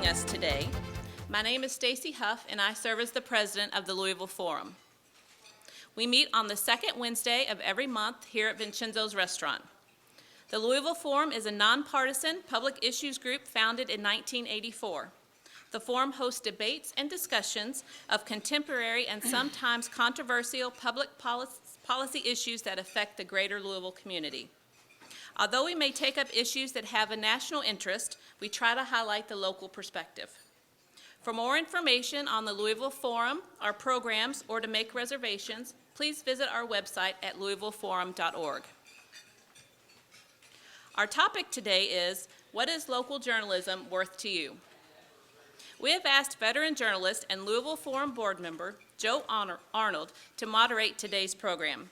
joining us today. My name is Stacy Huff, and I serve as the president of the Louisville Forum. We meet on the second Wednesday of every month here at Vincenzo's Restaurant. The Louisville Forum is a nonpartisan public issues group founded in 1984. The Forum hosts debates and discussions of contemporary and sometimes controversial public policy issues that affect the greater Louisville community. Although we may take up issues that have a national interest, we try to highlight the local perspective. For more information on the Louisville Forum, our programs, or to make reservations, please visit our website at louisvilleforum.org. Our topic today is, what is local journalism worth to you? We have asked veteran journalist and Louisville Forum board member, Joe Arnold, to moderate today's program.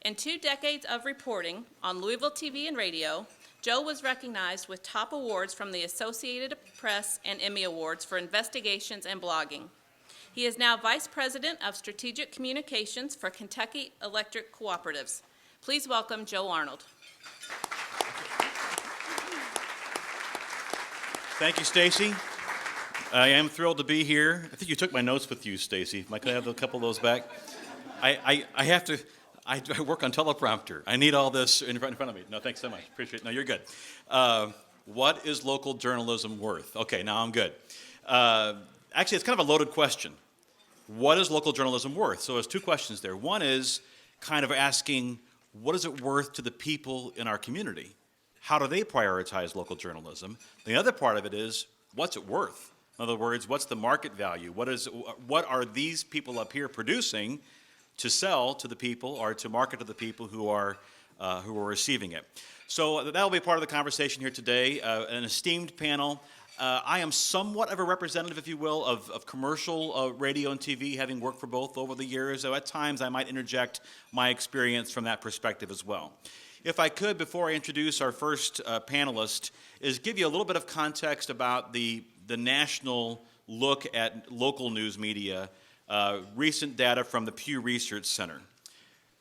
In 2 decades of reporting on Louisville TV and radio, Joe was recognized with top awards from the Associated Press and Emmy Awards for investigations and blogging. He is now Vice President of Strategic Communications for Kentucky Electric Cooperatives. Please welcome Joe Arnold. Thank you, Stacy. I am thrilled to be here. I think you took my notes with you, Stacy. Could I have a couple of those back? I work on teleprompter. I need all this in front of me. No, thanks so much. Appreciate it. No, you're good. What is local journalism worth? Okay, now I'm good. Actually, it's kind of a loaded question. What is local journalism worth? So there's 2 questions there. One is kind of asking, what is it worth to the people in our community? How do they prioritize local journalism? The other part of it is, what's it worth? In other words, what's the market value? What are these people up here producing to sell to the people or to market to the people who are receiving it? So that'll be part of the conversation here today. An esteemed panel. I am somewhat of a representative, if you will, of commercial radio and TV, having worked for both over the years. So at times I might interject my experience from that perspective as well. If I could, before I introduce our first panelist, is give you a little bit of context about the national look at local news media. Recent data from the Pew Research Center.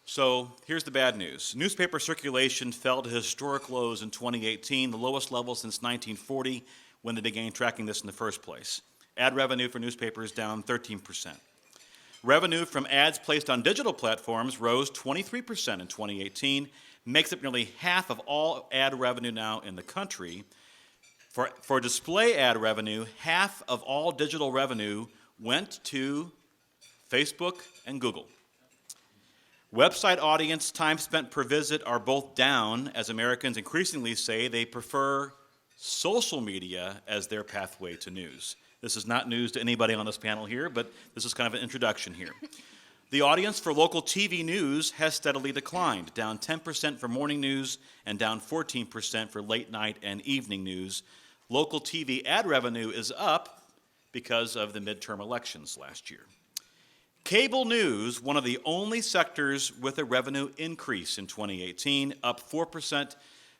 So here's the bad news. Newspaper circulation fell to historic lows in 2018, the lowest level since 1940 when they began tracking this in the first place. Ad revenue for newspapers down 13%. Revenue from ads placed on digital platforms rose 23% in 2018, makes up nearly half of all ad revenue now in the country. For display ad revenue, half of all digital revenue went to Facebook and Google. Website audience time spent per visit are both down as Americans increasingly say they prefer social media as their pathway to news. This is not news to anybody on this panel here, but this is kind of an introduction here. The audience for local TV news has steadily declined, down 10% for morning news and down 14% for late night and evening news. Local TV ad revenue is up because of the midterm elections last year. Cable news, one of the only sectors with a revenue increase in 2018, up 4%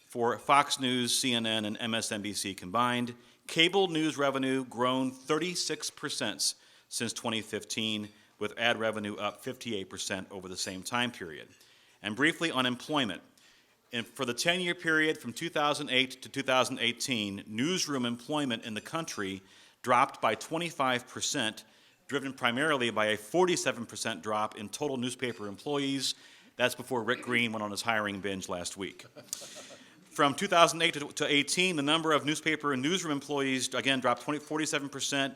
for Fox News, CNN, and MSNBC combined. Cable news revenue grown 36% since 2015, with ad revenue up 58% over the same time period. And briefly on employment. For the 10-year period from 2008 to 2018, newsroom employment in the country dropped by 25%, driven primarily by a 47% drop in total newspaper employees. That's before Rick Green went on his hiring binge last week. From 2008 to 18, the number of newspaper and newsroom employees, again, dropped 47%.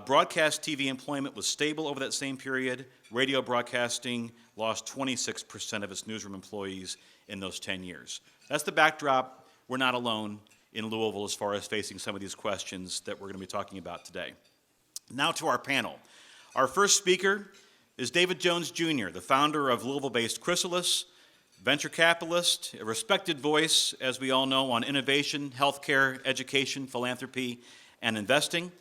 Broadcast TV employment was stable over that same period. Radio broadcasting lost 26% of its newsroom employees in those 10 years. That's the backdrop. We're not alone in Louisville as far as facing some of these questions that we're going to be talking about today. Now to our panel. Our first speaker is David Jones, Jr., the founder of Louisville-based Chrysalis, venture capitalist, a respected voice, as we all know, on innovation, healthcare, education, philanthropy, and investing.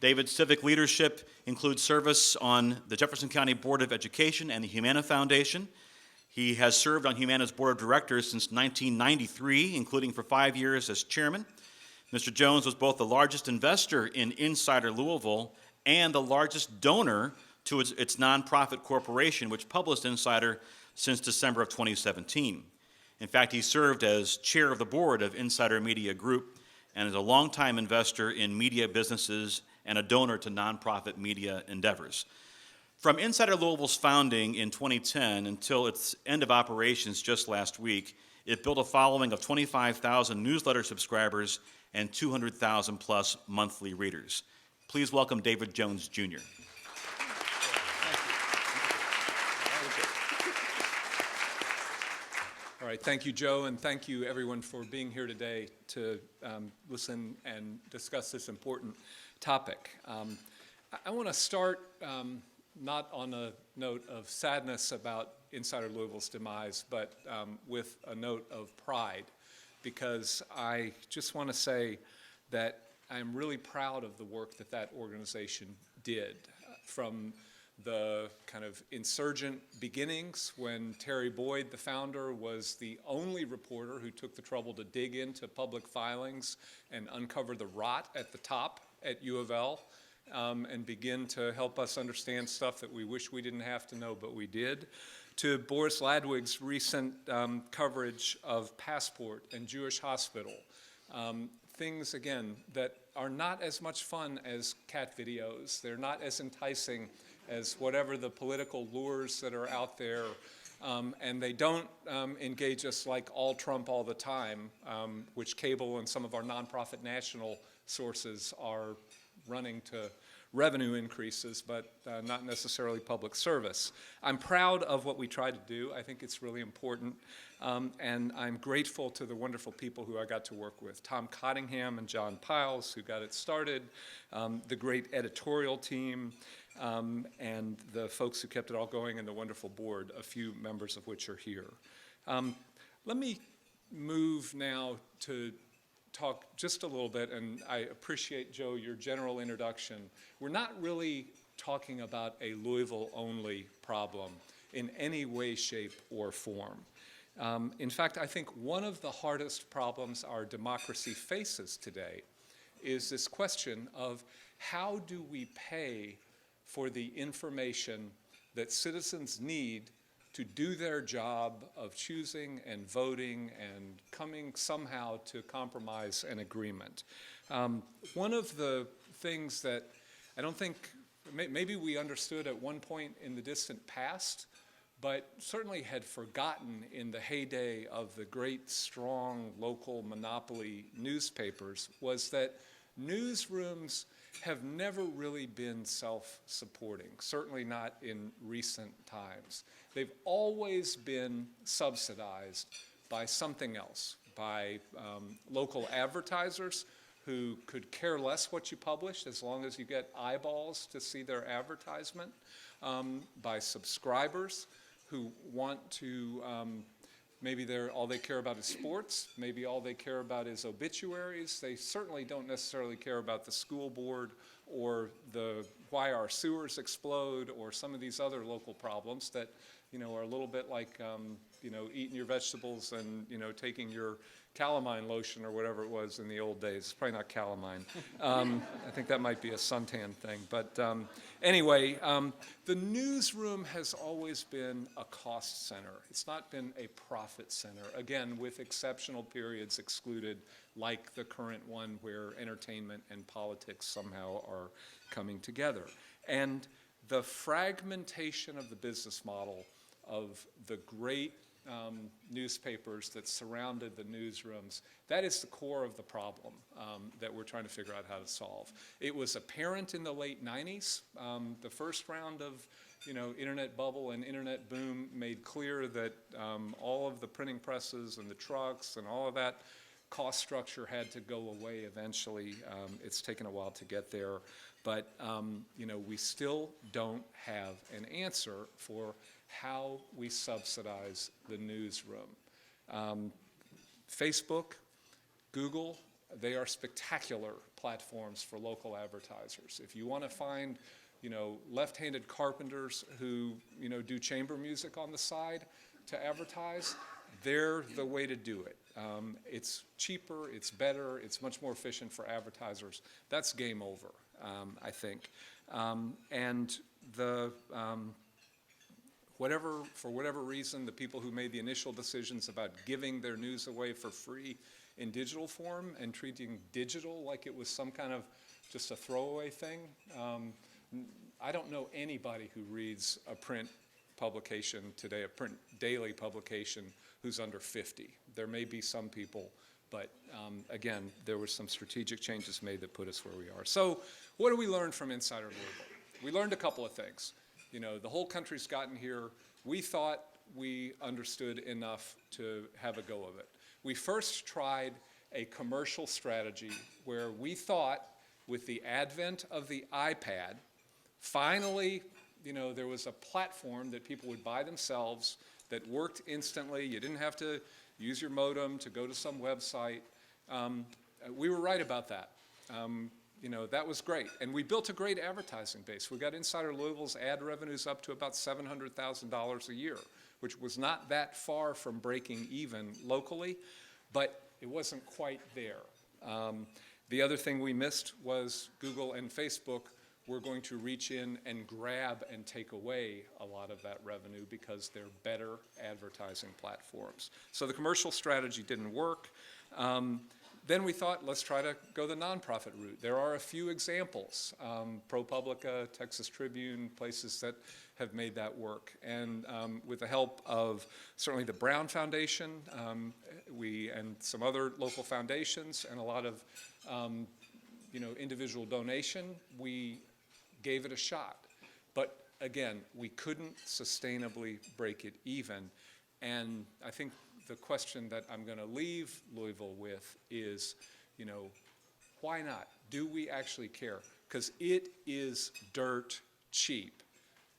David's civic leadership includes service on the Jefferson County Board of Education and the Humana Foundation. He has served on Humana's board of directors since 1993, including for 5 years as chairman. Mr. Jones was both the largest investor in Insider Louisville and the largest donor to its nonprofit corporation, which published Insider since December of 2017. In fact, he served as chair of the board of Insider Media Group and is a longtime investor in media businesses and a donor to nonprofit media endeavors. From Insider Louisville's founding in 2010 until its end of operations just last week, it built a following of 25,000 newsletter subscribers and 200,000 plus monthly readers. Please welcome David Jones, Jr. All right, thank you, Joe, and thank you, everyone, for being here today to listen and discuss this important topic. I want to start not on a note of sadness about Insider Louisville's demise, but with a note of pride, because I just want to say that I'm really proud of the work that that organization did, from the kind of insurgent beginnings when Terry Boyd, the founder, was the only reporter who took the trouble to dig into public filings and uncover the rot at the top at U of L, and begin to help us understand stuff that we wish we didn't have to know, but we did, to Boris Ladwig's recent coverage of Passport and Jewish Hospital. Things, again, that are not as much fun as cat videos. They're not as enticing as whatever the political lures that are out there, and they don't engage us like all Trump all the time, which cable and some of our nonprofit national sources are running to revenue increases, but not necessarily public service. I'm proud of what we try to do. I think it's really important, and I'm grateful to the wonderful people who I got to work with, Tom Cottingham and John Piles, who got it started, the great editorial team, and the folks who kept it all going, and the wonderful board, a few members of which are here. Let me move now to talk just a little bit, and I appreciate, Joe, your general introduction. We're not really talking about a Louisville-only problem in any way, shape, or form. In fact, I think one of the hardest problems our democracy faces today is this question of how do we pay for the information that citizens need to do their job of choosing and voting and coming somehow to compromise an agreement. One of the things that I don't think, maybe we understood at one point in the distant past, but certainly had forgotten in the heyday of the great, strong, local monopoly newspapers, was that newsrooms have never really been self-supporting, certainly not in recent times. They've always been subsidized by something else, by local advertisers who could care less what you publish as long as you get eyeballs to see their advertisement, by subscribers who want to, maybe all they care about is sports, maybe all they care about is obituaries. They certainly don't necessarily care about the school board or why our sewers explode or some of these other local problems that, are a little bit like, eating your vegetables and, taking your calamine lotion or whatever it was in the old days. It's probably not calamine. I think that might be a suntan thing. But anyway, the newsroom has always been a cost center. It's not been a profit center, again, with exceptional periods excluded, like the current one where entertainment and politics somehow are coming together. And the fragmentation of the business model of the great newspapers that surrounded the newsrooms, that is the core of the problem that we're trying to figure out how to solve. It was apparent in the late 90s. The first round of internet bubble and internet boom made clear that all of the printing presses and the trucks and all of that cost structure had to go away eventually. It's taken a while to get there. But we still don't have an answer for how we subsidize the newsroom. Facebook, Google, they are spectacular platforms for local advertisers. If you want to find, left-handed carpenters who, do chamber music on the side to advertise, they're the way to do it. It's cheaper, it's better, it's much more efficient for advertisers. That's game over, I think. And for whatever reason, the people who made the initial decisions about giving their news away for free in digital form and treating digital like it was some kind of just a throwaway thing. I don't know anybody who reads a print publication today, a print daily publication, who's under 50. There may be some people, but again, there were some strategic changes made that put us where we are. So what do we learn from Insider Louisville? We learned a couple of things. You know, the whole country's gotten here. We thought we understood enough to have a go of it. We first tried a commercial strategy where we thought with the advent of the iPad, finally, you know, there was a platform that people would buy themselves that worked instantly. You didn't have to use your modem to go to some website. We were right about that. You know, that was great. And we built a great advertising base. We got Insider Louisville's ad revenues up to about $700,000 a year, which was not that far from breaking even locally, but it wasn't quite there. The other thing we missed was Google and Facebook were going to reach in and grab and take away a lot of that revenue because they're better advertising platforms. So the commercial strategy didn't work. Then we thought, let's try to go the nonprofit route. There are a few examples, ProPublica, Texas Tribune, places that have made that work. And with the help of certainly the Brown Foundation, and some other local foundations and a lot of you know, individual donation, we gave it a shot. But again, we couldn't sustainably break it even. And I think the question that I'm going to leave Louisville with is, you know, why not? Do we actually care? Because it is dirt cheap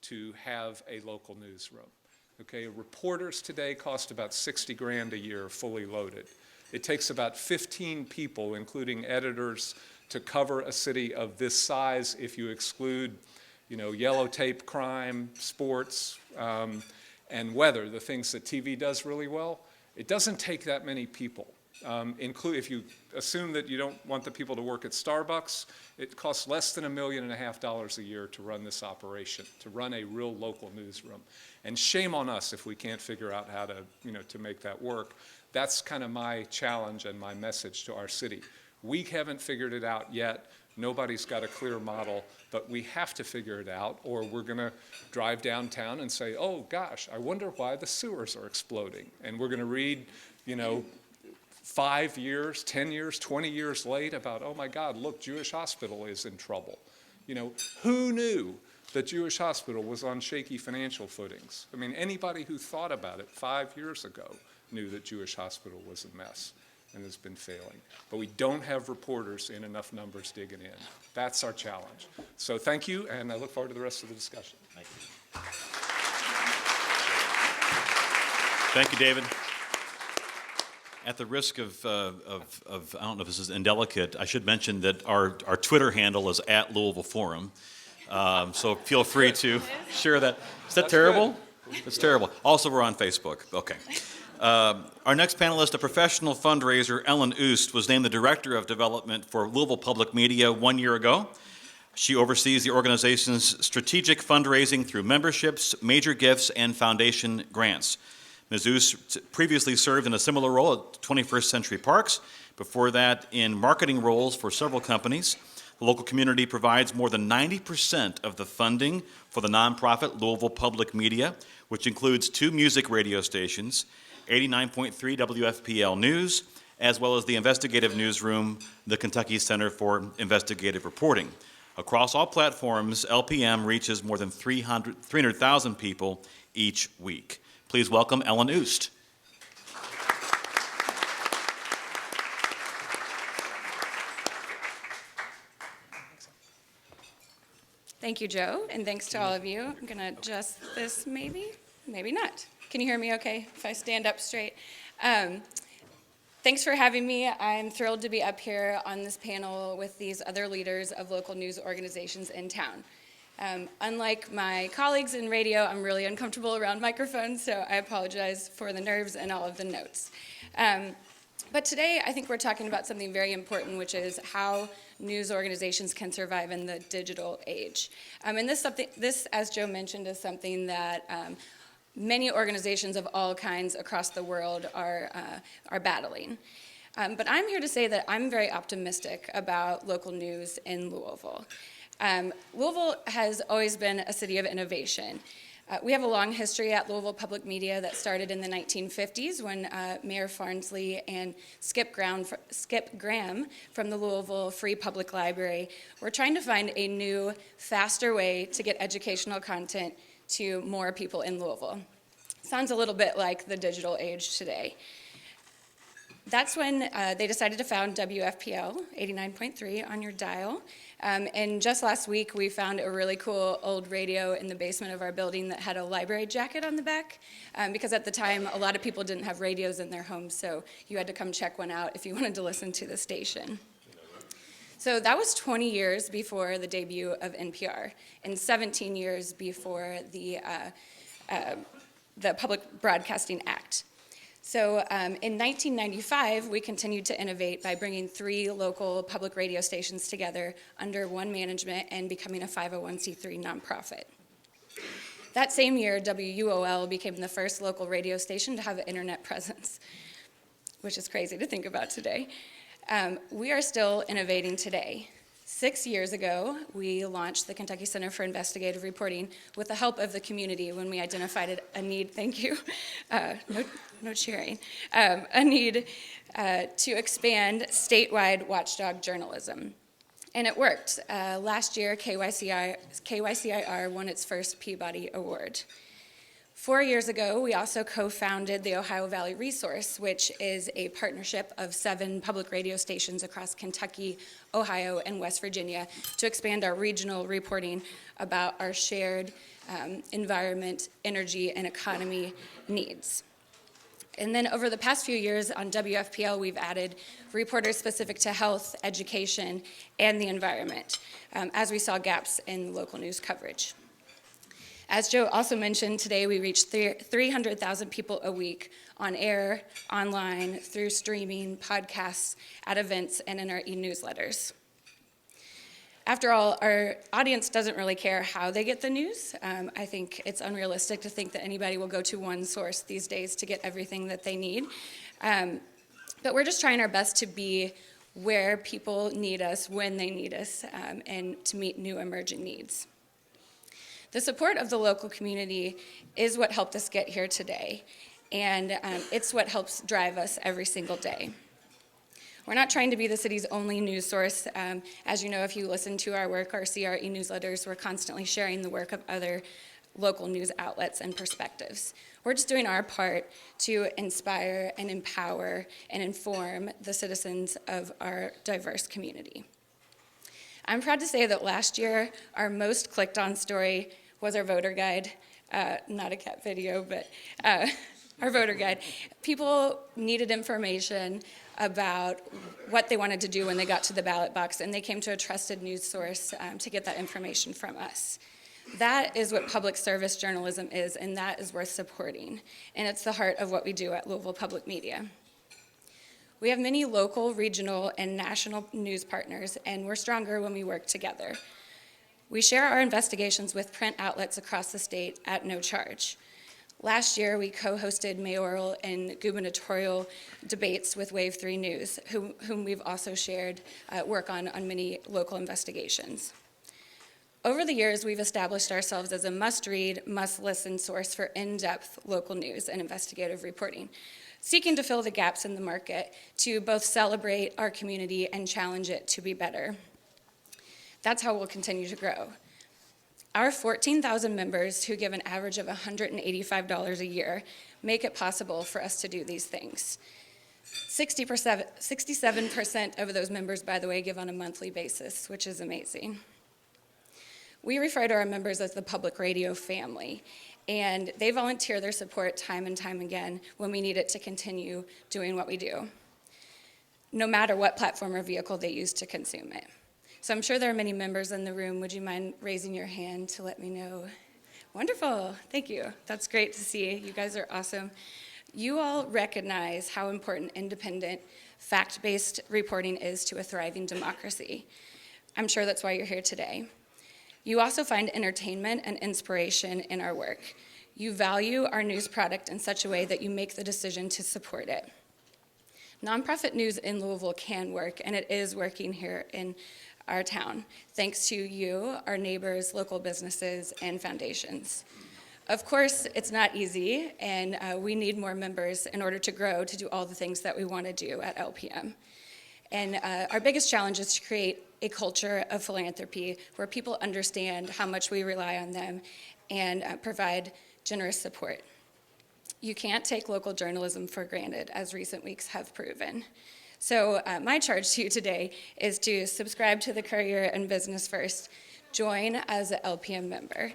to have a local newsroom. Okay, reporters today cost about 60 grand a year fully loaded. It takes about 15 people, including editors, to cover a city of this size if you exclude, you know, yellow tape crime, sports, and weather, the things that TV does really well. It doesn't take that many people. If you assume that you don't want the people to work at Starbucks, it costs less than $1.5 million a year to run this operation, to run a real local newsroom. And shame on us if we can't figure out how to, you know, to make that work. That's kind of my challenge and my message to our city. We haven't figured it out yet. Nobody's got a clear model, but we have to figure it out, or we're going to drive downtown and say, oh gosh, I wonder why the sewers are exploding. And we're going to read, you know, 5 years, 10 years, 20 years late about, oh my God, look, Jewish Hospital is in trouble. You know, who knew that Jewish Hospital was on shaky financial footings? I mean, anybody who thought about it 5 years ago knew that Jewish Hospital was a mess and has been failing. But we don't have reporters in enough numbers digging in. That's our challenge. So thank you, and I look forward to the rest of the discussion. Thank you. Thank you, David. At the risk of I don't know if this is indelicate, I should mention that our Twitter handle is @LouisvilleForum. So feel free to share that. Is that terrible? It's terrible. Also, we're on Facebook. Okay. Our next panelist, a professional fundraiser, Ellen Oost, was named the Director of Development for Louisville Public Media 1 year ago. She oversees the organization's strategic fundraising through memberships, major gifts, and foundation grants. Ms. Oost previously served in a similar role at 21st Century Parks, before that in marketing roles for several companies. The local community provides more than 90% of the funding for the nonprofit Louisville Public Media, which includes 2 music radio stations, 89.3 WFPL News, as well as the investigative newsroom, the Kentucky Center for Investigative Reporting. Across all platforms, LPM reaches more than 300,000 people each week. Please welcome Ellen Oost. Thank you, Joe, and thanks to all of you. I'm going to adjust this maybe not. Can you hear me okay if I stand up straight? Thanks for having me. I'm thrilled to be up here on this panel with these other leaders of local news organizations in town. Unlike my colleagues in radio, I'm really uncomfortable around microphones, so I apologize for the nerves and all of the notes. But today, I think we're talking about something very important, which is how news organizations can survive in the digital age. And this, as Joe mentioned, is something that many organizations of all kinds across the world are battling. But I'm here to say that I'm very optimistic about local news in Louisville. Louisville has always been a city of innovation. We have a long history at Louisville Public Media that started in the 1950s when Mayor Farnsley and Skip Graham from the Louisville Free Public Library were trying to find a new, faster way to get educational content to more people in Louisville. Sounds a little bit like the digital age today. That's when they decided to found WFPL 89.3 on your dial. And just last week, we found a really cool old radio in the basement of our building that had a library jacket on the back, because at the time, a lot of people didn't have radios in their homes, so you had to come check one out if you wanted to listen to the station. So that was 20 years before the debut of NPR, and 17 years before the Public Broadcasting Act. So in 1995, we continued to innovate by bringing 3 local public radio stations together under one management and becoming a 501c3 nonprofit. That same year, WUOL became the first local radio station to have an internet presence, which is crazy to think about today. We are still innovating today. 6 years ago, we launched the Kentucky Center for Investigative Reporting with the help of the community when we identified a need, thank you, no cheering, a need to expand statewide watchdog journalism. And it worked. Last year, KYCIR won its first Peabody Award. 4 years ago, we also co-founded the Ohio Valley Resource, which is a partnership of 7 public radio stations across Kentucky, Ohio, and West Virginia to expand our regional reporting about our shared environment, energy, and economy needs. And then over the past few years on WFPL, we've added reporters specific to health, education, and the environment, as we saw gaps in local news coverage. As Joe also mentioned, today we reach 300,000 people a week on air, online, through streaming, podcasts, at events, and in our e-newsletters. After all, our audience doesn't really care how they get the news. I think it's unrealistic to think that anybody will go to one source these days to get everything that they need. But we're just trying our best to be where people need us, when they need us, and to meet new emerging needs. The support of the local community is what helped us get here today, and it's what helps drive us every single day. We're not trying to be the city's only news source. As you know, if you listen to our work or see our e-newsletters, we're constantly sharing the work of other local news outlets and perspectives. We're just doing our part to inspire and empower and inform the citizens of our diverse community. I'm proud to say that last year, our most clicked on story was our voter guide, not a cat video, but our voter guide. People needed information about what they wanted to do when they got to the ballot box, and they came to a trusted news source to get that information from us. That is what public service journalism is, and that is worth supporting. And it's the heart of what we do at Louisville Public Media. We have many local, regional, and national news partners, and we're stronger when we work together. We share our investigations with print outlets across the state at no charge. Last year, we co-hosted mayoral and gubernatorial debates with Wave 3 News, whom we've also shared work on many local investigations. Over the years, we've established ourselves as a must-read, must-listen source for in-depth local news and investigative reporting, seeking to fill the gaps in the market to both celebrate our community and challenge it to be better. That's how we'll continue to grow. Our 14,000 members, who give an average of $185 a year, make it possible for us to do these things. 67% of those members, by the way, give on a monthly basis, which is amazing. We refer to our members as the public radio family, and they volunteer their support time and time again when we need it to continue doing what we do, no matter what platform or vehicle they use to consume it. So I'm sure there are many members in the room. Would you mind raising your hand to let me know? Wonderful, thank you. That's great to see. You guys are awesome. You all recognize how important independent, fact-based reporting is to a thriving democracy. I'm sure that's why you're here today. You also find entertainment and inspiration in our work. You value our news product in such a way that you make the decision to support it. Nonprofit news in Louisville can work, and it is working here in our town, thanks to you, our neighbors, local businesses, and foundations. Of course, it's not easy, and we need more members in order to grow to do all the things that we want to do at LPM. And our biggest challenge is to create a culture of philanthropy where people understand how much we rely on them and provide generous support. You can't take local journalism for granted, as recent weeks have proven. So my charge to you today is to subscribe to the Courier and Business First, join as an LPM member,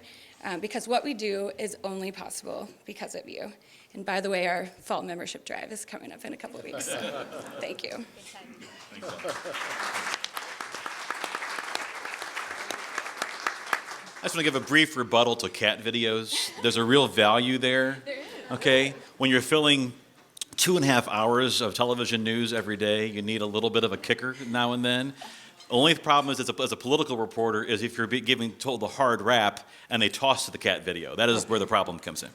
because what we do is only possible because of you. And by the way, our fall membership drive is coming up in a couple of weeks. So thank you. I just want to give a brief rebuttal to cat videos. There's a real value there. Okay? When you're filling 2.5 hours of television news every day, you need a little bit of a kicker now and then. Only problem is, as a political reporter, is if you're told the hard rap and they toss to the cat video. That is where the problem comes in.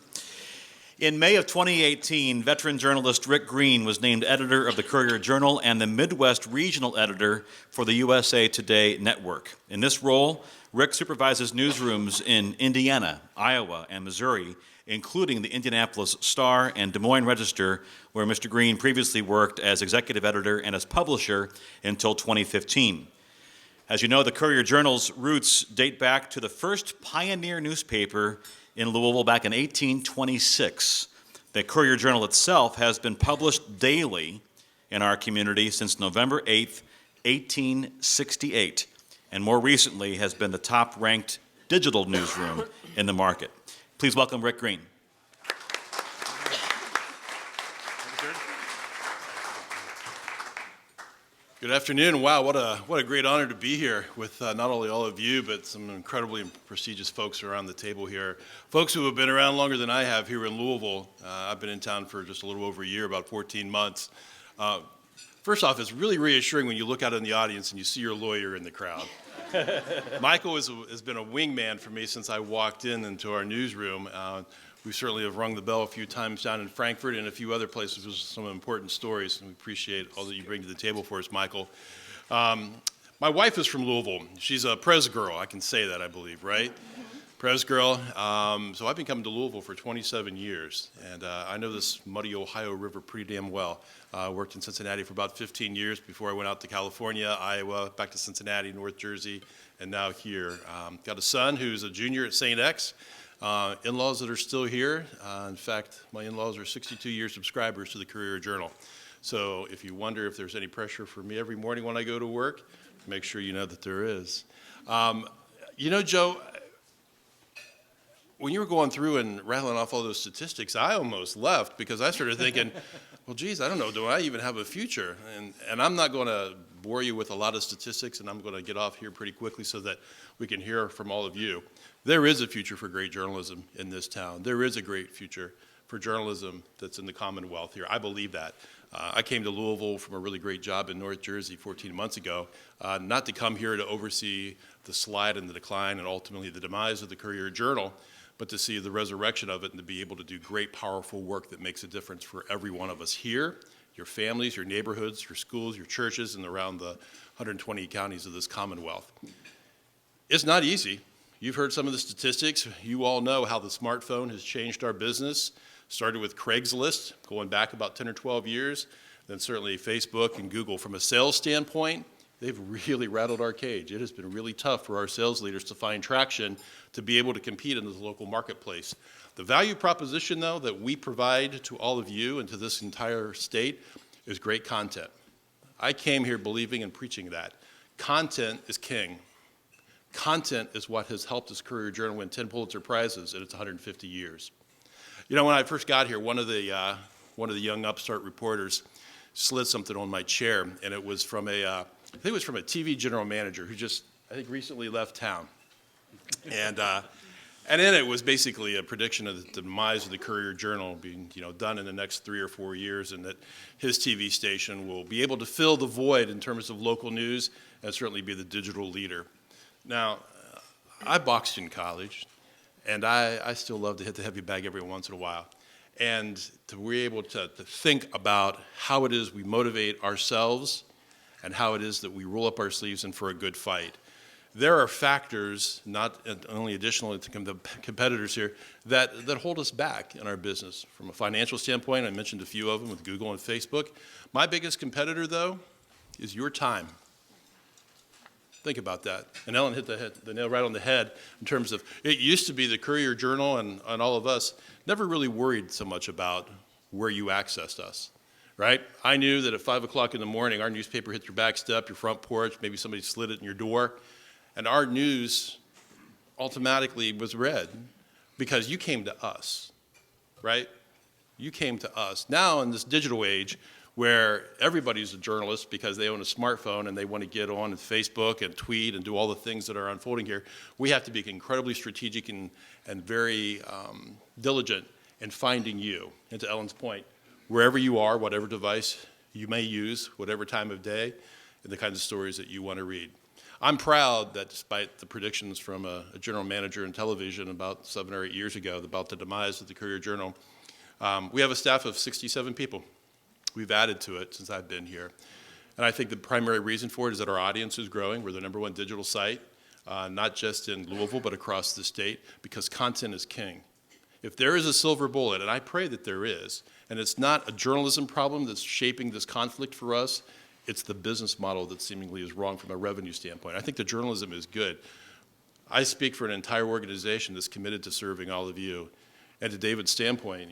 In May of 2018, veteran journalist Rick Green was named editor of the Courier-Journal and the Midwest regional editor for the USA Today network. In this role, Rick supervises newsrooms in Indiana, Iowa, and Missouri, including the Indianapolis Star and Des Moines Register, where Mr. Green previously worked as executive editor and as publisher until 2015. As you know, the Courier-Journal's roots date back to the first pioneer newspaper in Louisville back in 1826. The Courier-Journal itself has been published daily in our community since November 8th, 1868, and more recently has been the top-ranked digital newsroom in the market. Please welcome Rick Green. Good afternoon. Wow, what a great honor to be here with not only all of you, but some incredibly prestigious folks around the table here. Folks who have been around longer than I have here in Louisville. I've been in town for just a little over a year, about 14 months. First off, it's really reassuring when you look out in the audience and you see your lawyer in the crowd. Michael has been a wingman for me since I walked into our newsroom. We certainly have rung the bell a few times down in Frankfurt and a few other places with some important stories, and we appreciate all that you bring to the table for us, Michael. My wife is from Louisville. She's a Pres girl, I can say that, I believe, right? Pres girl. So I've been coming to Louisville for 27 years, and I know this muddy Ohio River pretty damn well. Worked in Cincinnati for about 15 years before I went out to California, Iowa, back to Cincinnati, North Jersey, and now here. Got a son who's a junior at St. X. In-laws that are still here. In fact, my in-laws are 62-year subscribers to the Courier-Journal. So if you wonder if there's any pressure for me every morning when I go to work, make sure you know that there is. You know, Joe, when you were going through and rattling off all those statistics, I almost left because I started thinking, well, geez, I don't know, do I even have a future? And I'm not going to bore you with a lot of statistics, and I'm going to get off here pretty quickly so that we can hear from all of you. There is a future for great journalism in this town. There is a great future for journalism that's in the Commonwealth here. I believe that. I came to Louisville from a really great job in North Jersey 14 months ago, not to come here to oversee the slide and the decline and ultimately the demise of the Courier-Journal, but to see the resurrection of it and to be able to do great, powerful work that makes a difference for every one of us here, your families, your neighborhoods, your schools, your churches, and around the 120 counties of this Commonwealth. It's not easy. You've heard some of the statistics. You all know how the smartphone has changed our business. Started with Craigslist, going back about 10 or 12 years, then certainly Facebook and Google. From a sales standpoint, they've really rattled our cage. It has been really tough for our sales leaders to find traction to be able to compete in the local marketplace. The value proposition, though, that we provide to all of you and to this entire state is great content. I came here believing and preaching that. Content is king. Content is what has helped this Courier-Journal win 10 Pulitzer Prizes in its 150 years. You know, when I first got here, one of the young upstart reporters slid something on my chair, and it was from I think it was from a TV general manager who just, I think, recently left town. And in it was basically a prediction of the demise of the Courier-Journal being, done in the next 3 or 4 years, and that his TV station will be able to fill the void in terms of local news and certainly be the digital leader. Now, I boxed in college, and I still love to hit the heavy bag every once in a while. and to be able to think about how it is we motivate ourselves and how it is that we roll up our sleeves and for a good fight. There are factors, not only additional to the competitors here, that hold us back in our business. From a financial standpoint, I mentioned a few of them with Google and Facebook. My biggest competitor, though, is your time. Think about that. And Ellen hit the nail right on the head in terms of, it used to be the Courier-Journal and all of us never really worried so much about where you accessed us, right? I knew that at 5 o'clock in the morning, our newspaper hit your back step, your front porch, maybe somebody slid it in your door, and our news automatically was read because you came to us, right? You came to us. Now in this digital age where everybody's a journalist because they own a smartphone and they want to get on Facebook and tweet and do all the things that are unfolding here, we have to be incredibly strategic and very diligent in finding you. And to Ellen's point, wherever you are, whatever device you may use, whatever time of day, and the kinds of stories that you want to read. I'm proud that despite the predictions from a general manager in television about 7 or 8 years ago about the demise of the Courier-Journal, we have a staff of 67 people. We've added to it since I've been here. And I think the primary reason for it is that our audience is growing. We're the #1 digital site, not just in Louisville, but across the state, because content is king. If there is a silver bullet, and I pray that there is, and it's not a journalism problem that's shaping this conflict for us, it's the business model that seemingly is wrong from a revenue standpoint. I think the journalism is good. I speak for an entire organization that's committed to serving all of you. And to David's standpoint,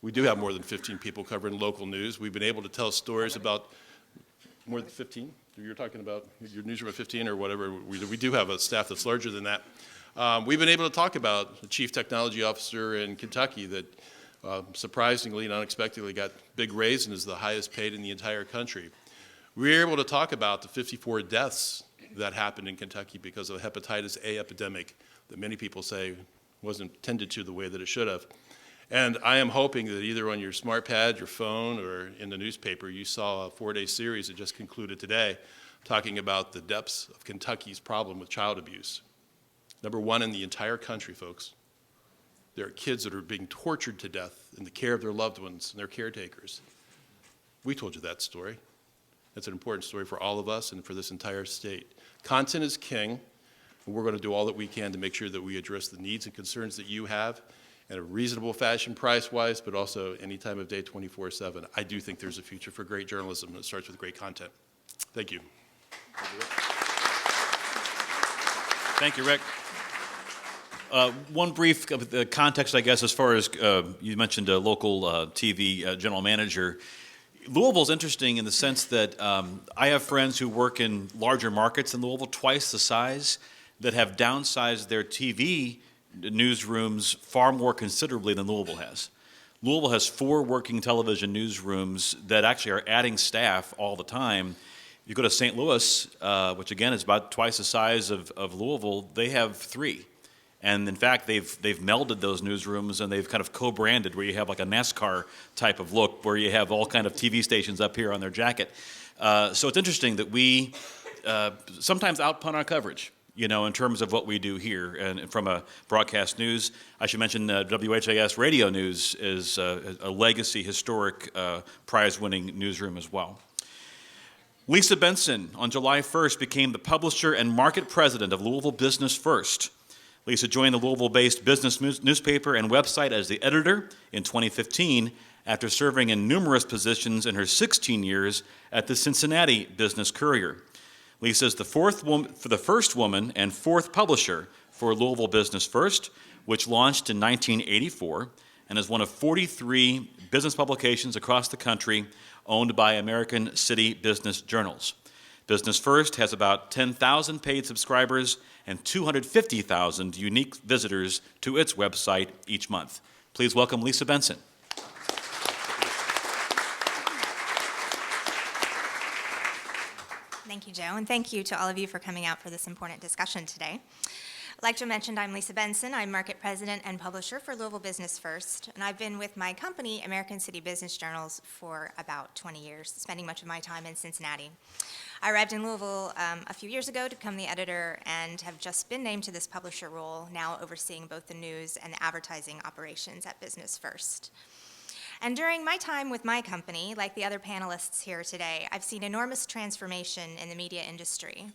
we do have more than 15 people covering local news. We've been able to tell stories about more than 15? You're talking about your newsroom of 15 or whatever. We do have a staff that's larger than that. We've been able to talk about the chief technology officer in Kentucky that surprisingly and unexpectedly got big raise and is the highest paid in the entire country. We were able to talk about the 54 deaths that happened in Kentucky because of the hepatitis A epidemic that many people say wasn't tended to the way that it should have. And I am hoping that either on your smart pad, your phone, or in the newspaper, you saw a 4-day series that just concluded today talking about the depths of Kentucky's problem with child abuse. #1 in the entire country, folks. There are kids that are being tortured to death in the care of their loved ones and their caretakers. We told you that story. That's an important story for all of us and for this entire state. Content is king, and we're going to do all that we can to make sure that we address the needs and concerns that you have in a reasonable fashion price-wise, but also any time of day, 24/7. I do think there's a future for great journalism, and it starts with great content. Thank you. Thank you, Rick. One brief context, I guess, as far as you mentioned a local TV general manager. Louisville's interesting in the sense that I have friends who work in larger markets in Louisville, twice the size, that have downsized their TV newsrooms far more considerably than Louisville has. Louisville has 4 working television newsrooms that actually are adding staff all the time. You go to St. Louis, which again is about twice the size of Louisville, they have 3. And in fact, they've melded those newsrooms and they've kind of co-branded where you have like a NASCAR type of look where you have all kind of TV stations up here on their jacket. So it's interesting that we sometimes outpunt our coverage, in terms of what we do here. And from a broadcast news, I should mention WHAS Radio News is a legacy, historic, prize-winning newsroom as well. Lisa Benson, on July 1st, became the publisher and market president of Louisville Business First. Lisa joined the Louisville-based business newspaper and website as the editor in 2015 after serving in numerous positions in her 16 years at the Cincinnati Business Courier. Lisa is the first woman and 4th publisher for Louisville Business First, which launched in 1984 and is one of 43 business publications across the country owned by American City Business Journals. Business First has about 10,000 paid subscribers and 250,000 unique visitors to its website each month. Please welcome Lisa Benson. Thank you, Joe, and thank you to all of you for coming out for this important discussion today. Like Joe mentioned, I'm Lisa Benson. I'm market president and publisher for Louisville Business First, and I've been with my company, American City Business Journals, for about 20 years, spending much of my time in Cincinnati. I arrived in Louisville a few years ago to become the editor and have just been named to this publisher role, now overseeing both the news and the advertising operations at Business First. And during my time with my company, like the other panelists here today, I've seen enormous transformation in the media industry.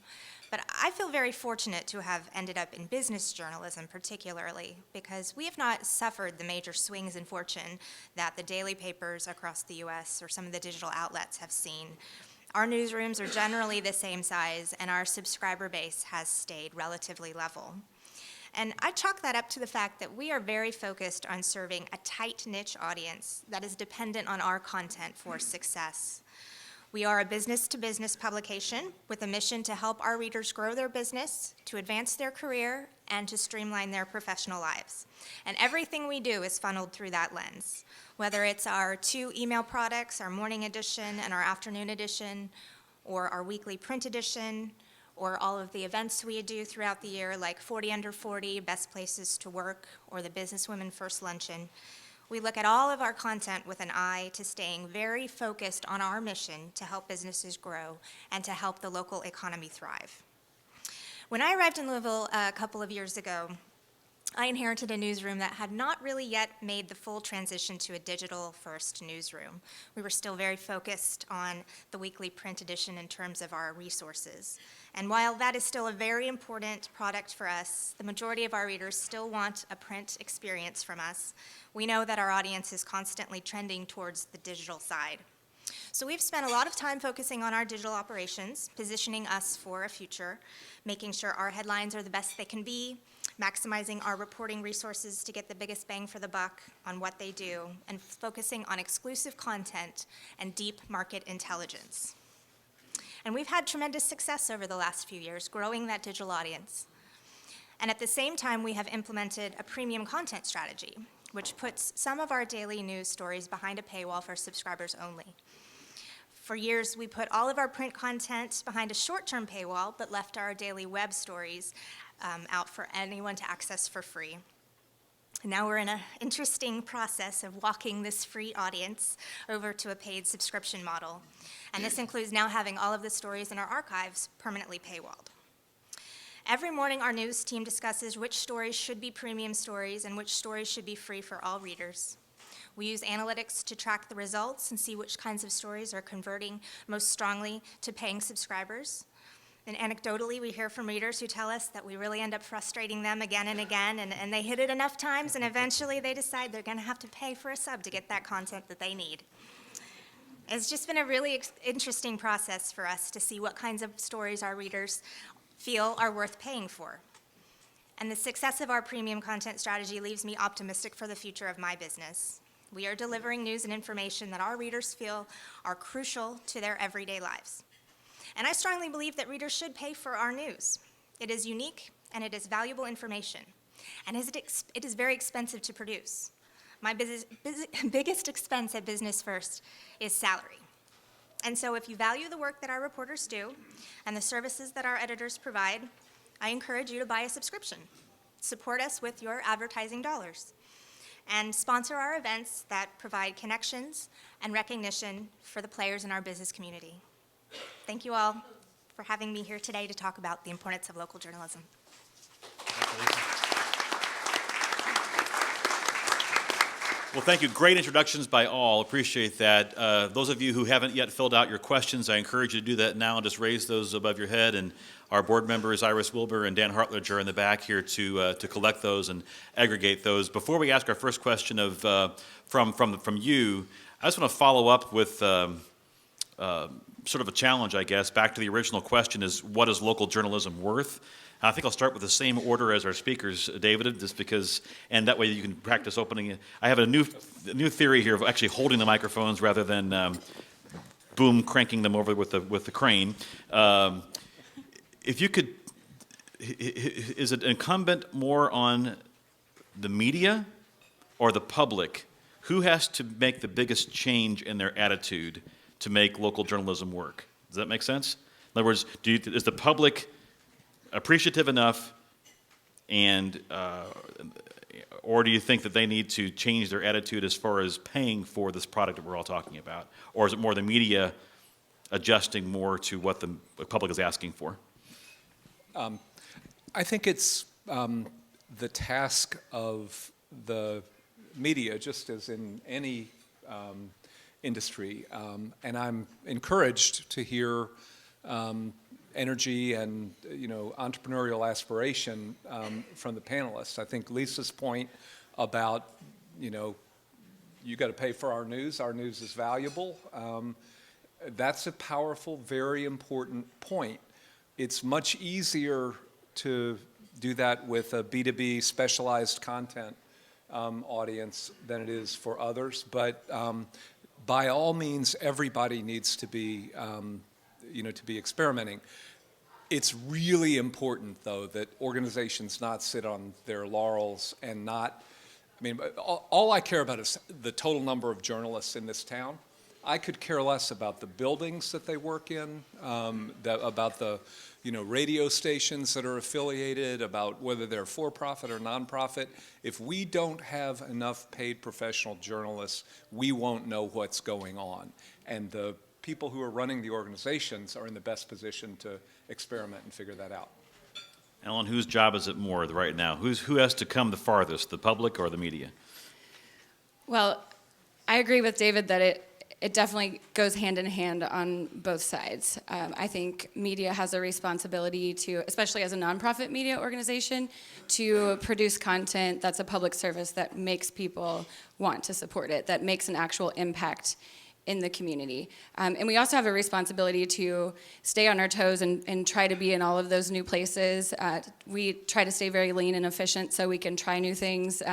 But I feel very fortunate to have ended up in business journalism particularly, because we have not suffered the major swings in fortune that the daily papers across the US or some of the digital outlets have seen. Our newsrooms are generally the same size, and our subscriber base has stayed relatively level. And I chalk that up to the fact that we are very focused on serving a tight niche audience that is dependent on our content for success. We are a business-to-business publication with a mission to help our readers grow their business, to advance their career, and to streamline their professional lives. And everything we do is funneled through that lens, whether it's our 2 email products, our morning edition and our afternoon edition, or our weekly print edition, or all of the events we do throughout the year, like 40 Under 40, Best Places to Work, or the Businesswomen First Luncheon. We look at all of our content with an eye to staying very focused on our mission to help businesses grow and to help the local economy thrive. When I arrived in Louisville a couple of years ago, I inherited a newsroom that had not really yet made the full transition to a digital-first newsroom. We were still very focused on the weekly print edition in terms of our resources. And while that is still a very important product for us, the majority of our readers still want a print experience from us. We know that our audience is constantly trending towards the digital side. So we've spent a lot of time focusing on our digital operations, positioning us for a future, making sure our headlines are the best they can be, maximizing our reporting resources to get the biggest bang for the buck on what they do, and focusing on exclusive content and deep market intelligence. And we've had tremendous success over the last few years growing that digital audience. And at the same time, we have implemented a premium content strategy, which puts some of our daily news stories behind a paywall for subscribers only. For years, we put all of our print content behind a short-term paywall, but left our daily web stories out for anyone to access for free. And now we're in an interesting process of walking this free audience over to a paid subscription model. And this includes now having all of the stories in our archives permanently paywalled. Every morning, our news team discusses which stories should be premium stories and which stories should be free for all readers. We use analytics to track the results and see which kinds of stories are converting most strongly to paying subscribers. And anecdotally, we hear from readers who tell us that we really end up frustrating them again and again, and they hit it enough times, and eventually they decide they're going to have to pay for a sub to get that content that they need. It's just been a really interesting process for us to see what kinds of stories our readers feel are worth paying for. And the success of our premium content strategy leaves me optimistic for the future of my business. We are delivering news and information that our readers feel are crucial to their everyday lives. And I strongly believe that readers should pay for our news. It is unique and it is valuable information. And it is very expensive to produce. My biggest expense at Business First is salary. And so if you value the work that our reporters do and the services that our editors provide, I encourage you to buy a subscription. Support us with your advertising dollars. And sponsor our events that provide connections and recognition for the players in our business community. Thank you all for having me here today to talk about the importance of local journalism. Well, thank you. Great introductions by all. Appreciate that. Those of you who haven't yet filled out your questions, I encourage you to do that now. Just raise those above your head. And our board members, Iris Wilbur and Dan Hartledge, are in the back here to collect those and aggregate those. Before we ask our first question from you, I just want to follow up with sort of a challenge, I guess. Back to the original question is, what is local journalism worth? I think I'll start with the same order as our speakers, David, just because, and that way you can practice opening it. I have a new theory here of actually holding the microphones rather than boom cranking them over with the crane. If you could, is it incumbent more on the media or the public? Who has to make the biggest change in their attitude to make local journalism work? Does that make sense? In other words, is the public appreciative enough, and or do you think that they need to change their attitude as far as paying for this product that we're all talking about? Or is it more the media adjusting more to what the public is asking for? I think it's the task of the media, just as in any industry. And I'm encouraged to hear energy and, entrepreneurial aspiration from the panelists. I think Lisa's point about, you got to pay for our news is valuable. That's a powerful, very important point. It's much easier to do that with a B2B specialized content audience than it is for others. But by all means, everybody needs to be, to be experimenting. It's really important, though, that organizations not sit on their laurels and not, all I care about is the total number of journalists in this town. I could care less about the buildings that they work in, about the radio stations that are affiliated, about whether they're for-profit or nonprofit. If we don't have enough paid professional journalists, we won't know what's going on. And the people who are running the organizations are in the best position to experiment and figure that out. Ellen, whose job is it more right now? Who has to come the farthest, the public or the media? Well, I agree with David that it definitely goes hand in hand on both sides. I think media has a responsibility to, especially as a nonprofit media organization, to produce content that's a public service that makes people want to support it, that makes an actual impact in the community. And we also have a responsibility to stay on our toes and try to be in all of those new places. We try to stay very lean and efficient so we can try new things.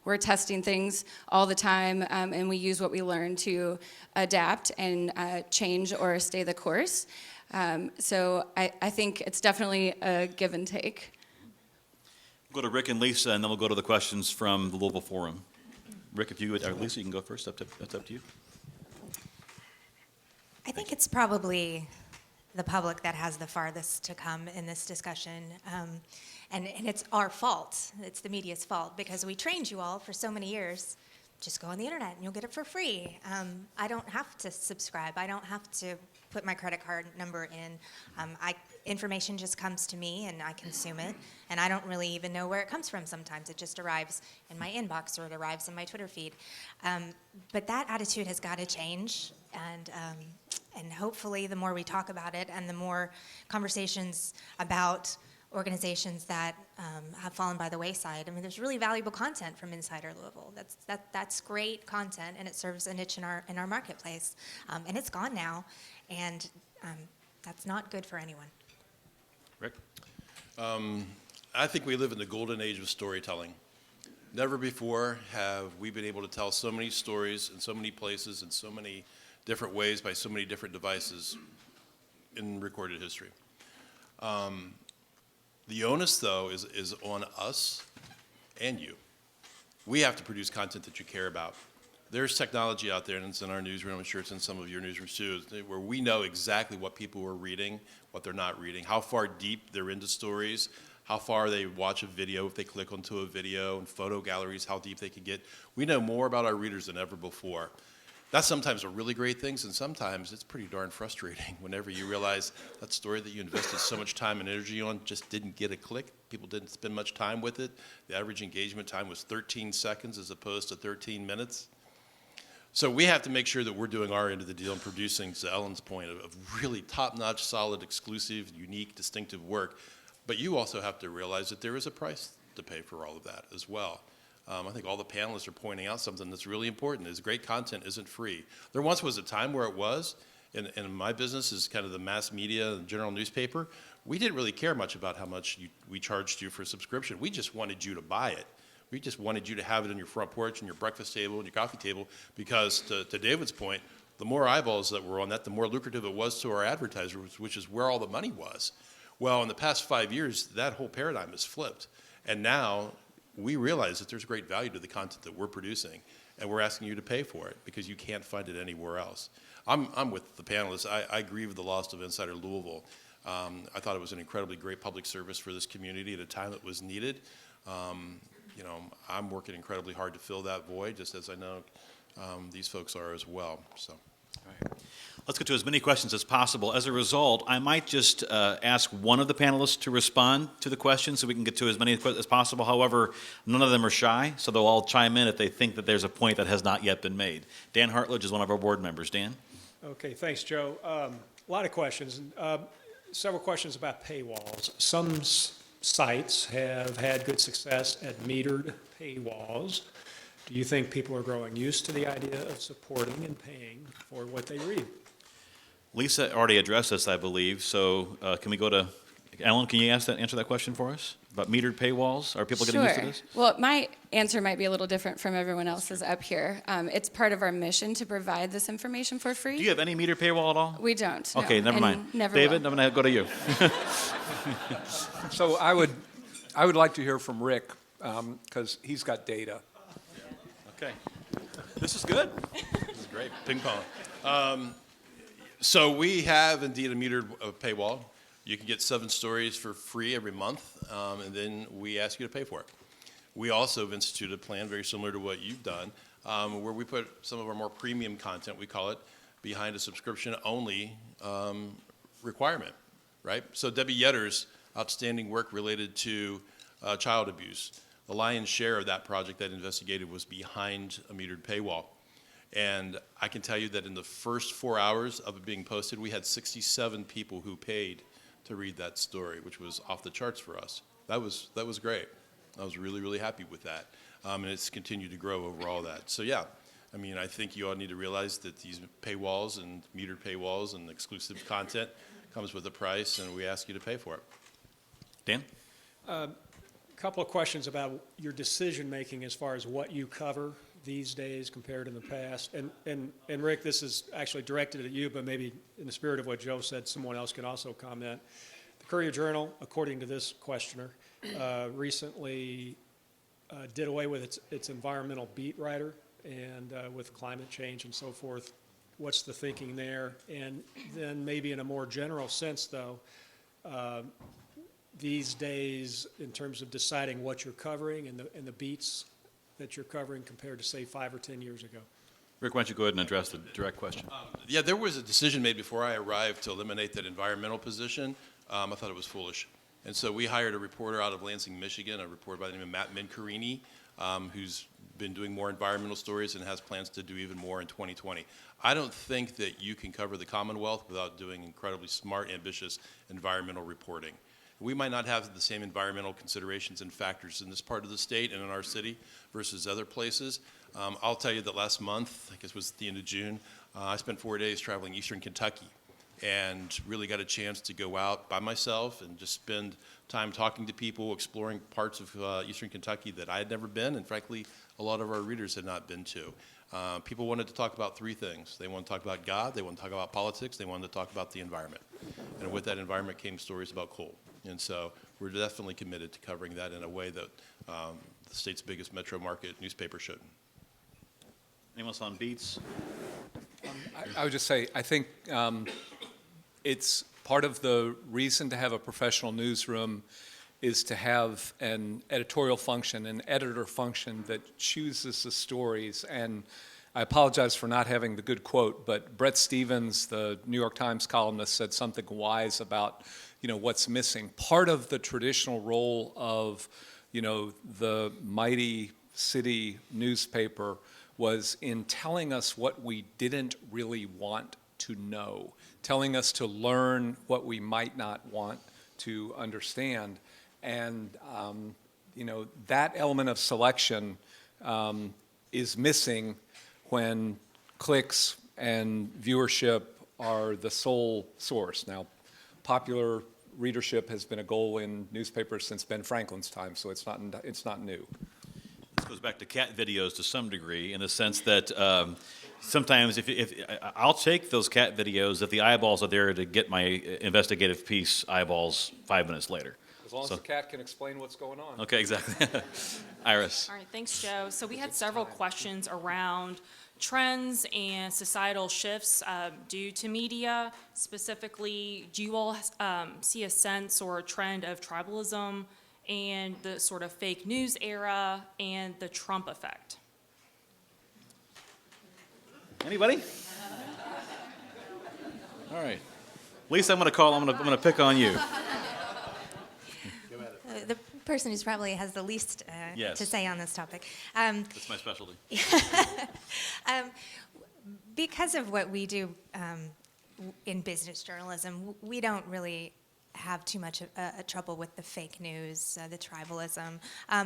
We're testing things all the time, and we use what we learn to adapt and change or stay the course. So I think it's definitely a give and take. We'll go to Rick and Lisa, and then we'll go to the questions from the Louisville Forum. Rick, if you would, or Lisa, you can go first. That's up to you. I think it's probably the public that has the farthest to come in this discussion. And it's our fault. It's the media's fault because we trained you all for so many years. Just go on the internet and you'll get it for free. I don't have to subscribe. I don't have to put my credit card number in. Information just comes to me and I consume it. And I don't really even know where it comes from sometimes. It just arrives in my inbox or it arrives in my Twitter feed. But that attitude has got to change. And hopefully the more we talk about it and the more conversations about organizations that have fallen by the wayside. There's really valuable content from Insider Louisville. That's great content, and it serves a niche in our marketplace. And it's gone now, and that's not good for anyone. Rick? I think we live in the golden age of storytelling. Never before have we been able to tell so many stories in so many places in so many different ways by so many different devices in recorded history. The onus, though, is on us and you. We have to produce content that you care about. There's technology out there, and it's in our newsroom. I'm sure it's in some of your newsrooms too, where we know exactly what people are reading, what they're not reading, how far deep they're into stories, how far they watch a video if they click onto a video, and photo galleries, how deep they can get. We know more about our readers than ever before. That's sometimes a really great thing, and sometimes it's pretty darn frustrating whenever you realize that story that you invested so much time and energy on just didn't get a click. People didn't spend much time with it. The average engagement time was 13 seconds as opposed to 13 minutes. So we have to make sure that we're doing our end of the deal and producing, to Ellen's point, of really top-notch, solid, exclusive, unique, distinctive work. But you also have to realize that there is a price to pay for all of that as well. I think all the panelists are pointing out something that's really important, is great content isn't free. There once was a time where it was, and my business is kind of the mass media and general newspaper. We didn't really care much about how much we charged you for a subscription. We just wanted you to buy it. We just wanted you to have it on your front porch and your breakfast table and your coffee table because, to David's point, the more eyeballs that were on that, the more lucrative it was to our advertisers, which is where all the money was. Well, in the past 5 years, that whole paradigm has flipped. And now we realize that there's great value to the content that we're producing, and we're asking you to pay for it because you can't find it anywhere else. I'm with the panelists. I grieve with the loss of Insider Louisville. I thought it was an incredibly great public service for this community at a time that was needed. I'm working incredibly hard to fill that void, just as I know these folks are as well. So. All right. Let's get to as many questions as possible. As a result, I might just ask one of the panelists to respond to the question so we can get to as many as possible. However, none of them are shy, so they'll all chime in if they think that there's a point that has not yet been made. Dan Hartledge is one of our board members. Dan? Okay, thanks, Joe. A lot of questions. Several questions about paywalls. Some sites have had good success at metered paywalls. Do you think people are growing used to the idea of supporting and paying for what they read? Lisa already addressed this, I believe, so can we go to, Ellen, can you answer that question for us? About metered paywalls? Are people getting used to this? Well, my answer might be a little different from everyone else's up here. It's part of our mission to provide this information for free. Do you have any metered paywall at all? We don't. No, Okay, never and mind. Never David, will. I'm going to go to you. So I would like to hear from Rick, because he's got data. Okay. This is good. This is great. Ping pong. So we have indeed a metered paywall. You can get 7 stories for free every month, and then we ask you to pay for it. We also have instituted a plan very similar to what you've done, where we put some of our more premium content, we call it, behind a subscription-only requirement, right? So Debbie Yetter's outstanding work related to child abuse, the lion's share of that project that investigated was behind a metered paywall. And I can tell you that in the first 4 hours of it being posted, we had 67 people who paid to read that story, which was off the charts for us. That was great. I was really, really happy with that. And it's continued to grow over all that. So yeah, I mean, I think you all need to realize that these paywalls and metered paywalls and exclusive content comes with a price, and we ask you to pay for it. Dan? A couple of questions about your decision-making as far as what you cover these days compared to the past. And Rick, this is actually directed at you, but maybe in the spirit of what Joe said, someone else can also comment. The Courier-Journal, according to this questioner, recently did away with its environmental beat writer, and with climate change and so forth. What's the thinking there? And then maybe in a more general sense, though, these days, in terms of deciding what you're covering and the beats that you're covering compared to, say, 5 or 10 years ago? Rick, why don't you go ahead and address the direct question? Yeah, there was a decision made before I arrived to eliminate that environmental position. I thought it was foolish. And so we hired a reporter out of Lansing, Michigan, a reporter by the name of Matt Mincarini, who's been doing more environmental stories and has plans to do even more in 2020. I don't think that you can cover the Commonwealth without doing incredibly smart, ambitious environmental reporting. We might not have the same environmental considerations and factors in this part of the state and in our city versus other places. I'll tell you that last month, I guess it was the end of June, I spent 4 days traveling eastern Kentucky and really got a chance to go out by myself and just spend time talking to people, exploring parts of eastern Kentucky that I had never been, and frankly, a lot of our readers had not been to. People wanted to talk about 3 things. They wanted to talk about God, they wanted to talk about politics, they wanted to talk about the environment. And with that environment came stories about coal. And so we're definitely committed to covering that in a way that the state's biggest metro market newspaper should. Anyone else on beats? I would just say, I think it's part of the reason to have a professional newsroom is to have an editorial function, an editor function that chooses the stories. And I apologize for not having the good quote, but Brett Stevens, the New York Times columnist, said something wise about, what's missing. Part of the traditional role of, the mighty city newspaper was in telling us what we didn't really want to know, telling us to learn what we might not want to understand. And, that element of selection is missing when clicks and viewership are the sole source. Now, popular readership has been a goal in newspapers since Ben Franklin's time, so it's not new. This goes back to cat videos to some degree, in the sense that sometimes if I'll take those cat videos if the eyeballs are there to get my investigative piece eyeballs 5 minutes later. As long as the cat can explain what's going on. Okay, exactly. Iris. All right, thanks, Joe. So we had several questions around trends and societal shifts due to media. Specifically, do you all see a sense or a trend of tribalism and the sort of fake news era and the Trump effect? Anybody? All right. Lisa, I'm going to pick on you. The person who's probably has the least Yes. to say on this topic. That's my specialty. Because of what we do in business journalism, we don't really have too much trouble with the fake news, the tribalism,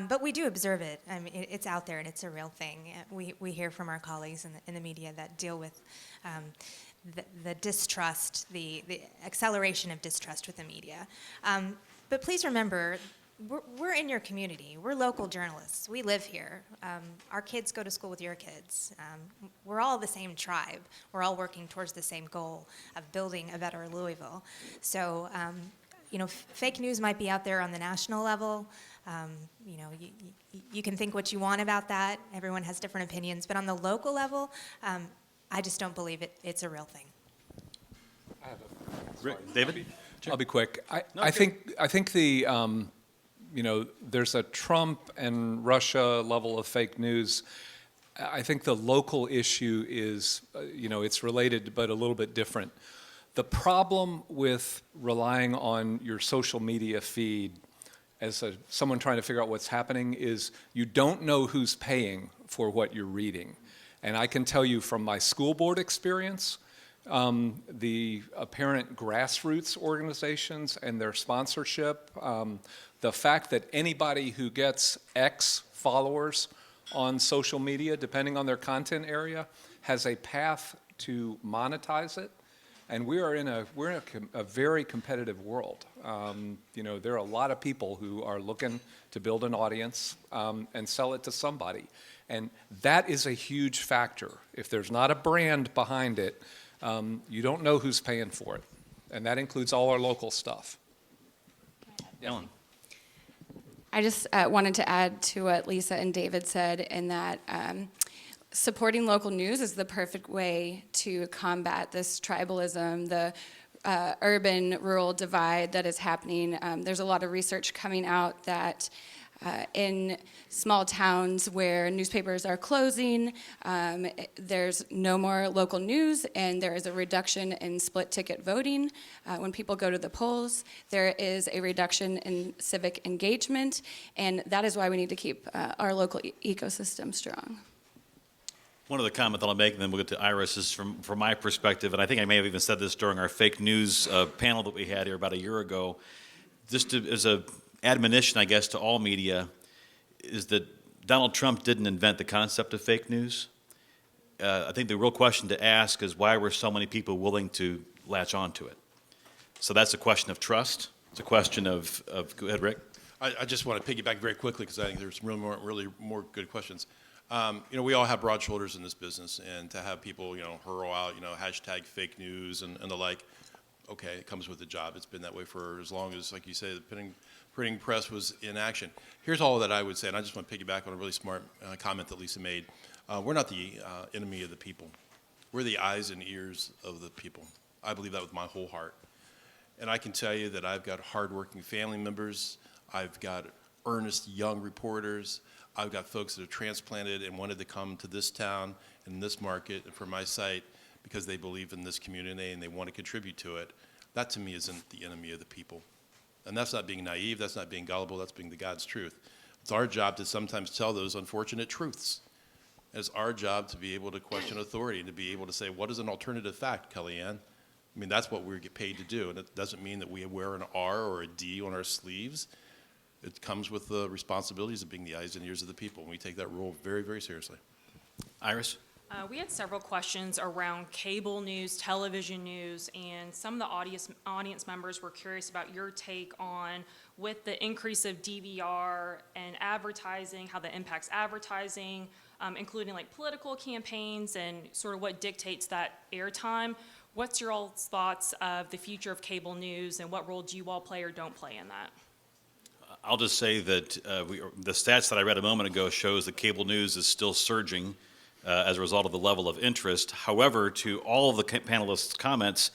but we do observe it. I mean, it's out there and it's a real thing. We hear from our colleagues in the media that deal with the distrust, the acceleration of distrust with the media. But please remember, we're in your community. We're local journalists. We live here. Our kids go to school with your kids. We're all the same tribe. We're all working towards the same goal of building a better Louisville. So, fake news might be out there on the national level. You can think what you want about that. Everyone has different opinions. But on the local level, I just don't believe it's a real thing. Rick, David? I'll be quick. No, I good. think the there's a Trump and Russia level of fake news. I think the local issue is it's related but a little bit different. The problem with relying on your social media feed as someone trying to figure out what's happening is you don't know who's paying for what you're reading. And I can tell you from my school board experience, the apparent grassroots organizations and their sponsorship, the fact that anybody who gets X followers on social media, depending on their content area, has a path to monetize it. And we're in a very competitive world. There are a lot of people who are looking to build an audience and sell it to somebody. And that is a huge factor. If there's not a brand behind it, you don't know who's paying for it. And that includes all our local stuff. Ellen. I just wanted to add to what Lisa and David said in that supporting local news is the perfect way to combat this tribalism, the urban-rural divide that is happening. There's a lot of research coming out that in small towns where newspapers are closing, there's no more local news, and there is a reduction in split-ticket voting. When people go to the polls, there is a reduction in civic engagement, and that is why we need to keep our local ecosystem strong. One of the comments that I'll make, and then we'll get to Iris, is from my perspective, and I think I may have even said this during our fake news panel that we had here about a year ago, just as a admonition, I guess, to all media, is that Donald Trump didn't invent the concept of fake news. I think the real question to ask is why were so many people willing to latch onto it? So that's a question of trust. It's a question of go ahead, Rick. I just want to piggyback very quickly because I think there's really more good questions. We all have broad shoulders in this business, and to have people, hurl out, hashtag fake news and the like, okay, it comes with the job. It's been that way for as long as, like you say, the printing press was in action. Here's all that I would say, and I just want to piggyback on a really smart comment that Lisa made. We're not the enemy of the people. We're the eyes and ears of the people. I believe that with my whole heart. And I can tell you that I've got hardworking family members. I've got earnest young reporters. I've got folks that are transplanted and wanted to come to this town and this market and for my site because they believe in this community and they want to contribute to it. That to me isn't the enemy of the people. And that's not being naive, that's not being gullible, that's being the God's truth. It's our job to sometimes tell those unfortunate truths. It's our job to be able to question authority and to be able to say, what is an alternative fact, Kellyanne? I mean, that's what we get paid to do, and it doesn't mean that we wear an R or a D on our sleeves. It comes with the responsibilities of being the eyes and ears of the people, and we take that role very, very seriously. Iris? We had several questions around cable news, television news, and some of the audience members were curious about your take on, with the increase of DVR and advertising, how that impacts advertising, including like political campaigns and sort of what dictates that airtime. What's your all's thoughts of the future of cable news, and what role do you all play or don't play in that? I'll just say that the stats that I read a moment ago shows that cable news is still surging as a result of the level of interest. However, to all of the panelists' comments,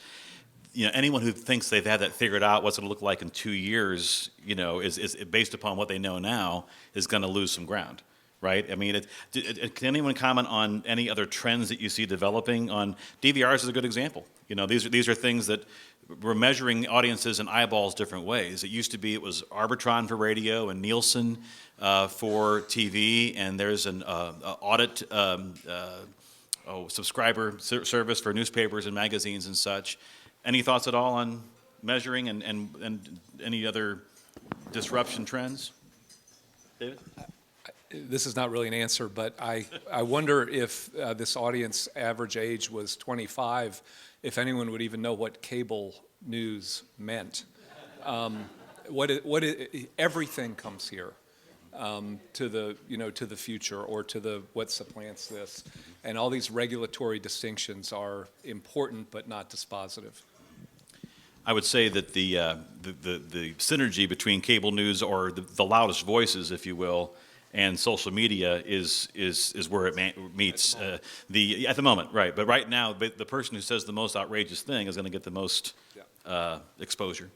anyone who thinks they've had that figured out, what's it going to look like in 2 years, is based upon what they know now, is going to lose some ground. right? I mean, can anyone comment on any other trends that you see developing? On DVRs is a good example. You know, these are things that we're measuring audiences and eyeballs different ways. It used to be it was Arbitron for radio and Nielsen for TV, and there's an audit subscriber service for newspapers and magazines and such. Any thoughts at all on measuring and any other disruption trends? David? This is not really an answer, but I wonder if this audience average age was 25, if anyone would even know what cable news meant. Everything comes here to the future or to what supplants this, and all these regulatory distinctions are important but not dispositive. I would say that the synergy between cable news, or the loudest voices, if you will, and social media is where it meets at the moment, right? But right now, the person who says the most outrageous thing is going to get the most exposure.